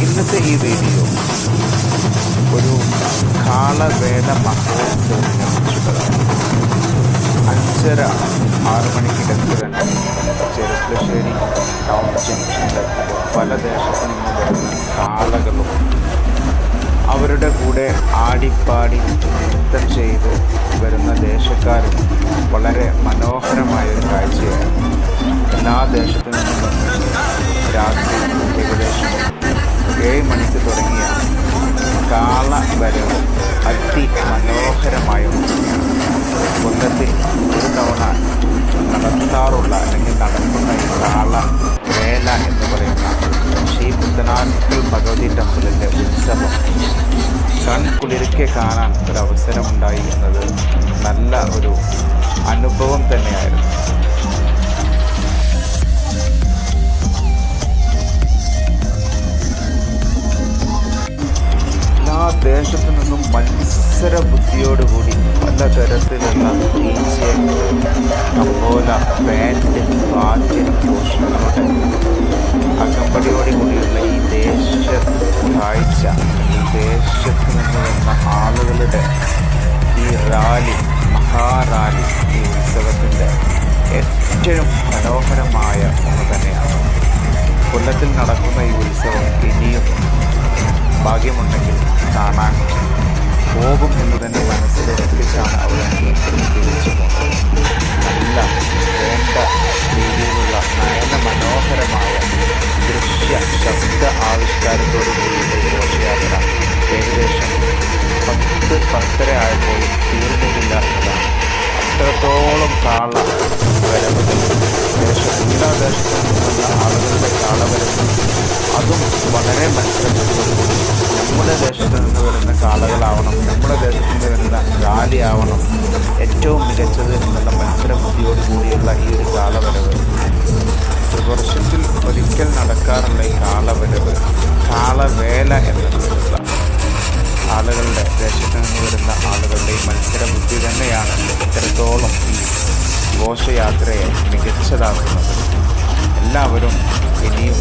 ഇന്നത്തെ ഈ വീഡിയോ ഒരു കാളവേല മഹോത്സവത്തിനെ കുറിച്ചുള്ളതാണ്. 5:30-6 മണിക്കിടയ്ക്ക് തന്നെ ചെറുപ്പശ്ശേരി ടൗൺ ജംഗ്ഷനിലെത്തുമ്പോൾ പല ദേശത്തു നിന്ന് വരുന്ന കാളകളും അവരുടെ കൂടെ ആടിപ്പാടി നൃത്തം ചെയ്ത് വരുന്ന ദേശക്കാരും വളരെ മനോഹരമായൊരു കാഴ്ചയായിരുന്നു. എല്ലാ ദേശത്തു നിന്നും വന്ന് രാത്രി ഏകദേശം 7 മണിക്ക് തുടങ്ങിയ കാളവരവ് അതിമനോഹരമായ കൊല്ലത്തിൽ ഒരു തവണ നടത്താറുള്ള അല്ലെങ്കിൽ നടക്കുന്ന ഈ കാളവേല എന്ന് പറയുന്ന ശ്രീ പുത്തനാറ്റുകര ഭഗവതി ടെമ്പിളിൻ്റെ ഉത്സവം കൺകുളിർക്കെ കാണാൻ ഒരവസരമുണ്ടായി എന്നത് നല്ല ഒരു അനുഭവം തന്നെയായിരുന്നു. എല്ലാ ദേശത്തു നിന്നും മത്സര ബുദ്ധിയോടുകൂടി പലതരത്തിലുള്ള ഡീജെ, കമ്പോല, ബാൻഡ്, വാദ്യഘോഷങ്ങളുടെ അകമ്പടിയോടുകൂടിയുള്ള ഈ ദേശ കാഴ്ച, ഈ ദേശത്ത് നിന്ന് വന്ന ആളുകളുടെ ഈ റാലി, മഹാറാലി ഈ ഉത്സവത്തിൻ്റെ ഏറ്റവും മനോഹരമായ ഒന്ന് തന്നെയാണ്. കൊല്ലത്തിൽ നടക്കുന്ന ഈ ഉത്സവം ഇനിയും ഭാഗ്യമുണ്ടെങ്കിൽ കാണാൻ പോകും എന്ന് തന്നെ മനസ്സിലുറപ്പിച്ചാണ് അവിടെ തിരിച്ചു പോകുന്നത്. നല്ല വേണ്ട രീതിയിലുള്ള നയന മനോഹരമായ ദൃശ്യ ശബ്ദ ആവിഷ്കാരത്തോടു കൂടിയുള്ള ഈ ഘോഷയാത്ര ഏകദേശം 10-10:30 ആയപ്പോൾ തീർന്നിട്ടില്ല എന്നതാണ്. അത്രത്തോളം കാളവരവുകൾ എല്ലാ ദേശത്തു നിന്നുള്ള ആളുകളുടെ കാളവരവ്, അതും വളരെ മത്സരത്തോടുകൂടി നമ്മുടെ ദേശത്ത് നിന്ന് വരുന്ന കാളകളാവണം, നമ്മുടെ ദേശത്ത് നിന്ന് വരുന്ന റാലി ആവണം ഏറ്റവും മികച്ചത് എന്നുള്ള മത്സര ബുദ്ധിയോട് കൂടിയുള്ള ഈ ഒരു കാളവരവ് വർഷത്തിൽ ഒരിക്കൽ നടക്കാറുള്ള ഈ കാളവരവ്, കാളവേല എന്നതിലുള്ള ആളുകളുടെ ദേശത്ത് നിന്ന് വരുന്ന ആളുകളുടെ ഈ മത്സര ബുദ്ധി തന്നെയാണ് ഇത്രത്തോളം ഈ ഘോഷയാത്രയെ മികച്ചതാക്കുന്നത്. എല്ലാവരും ഇനിയും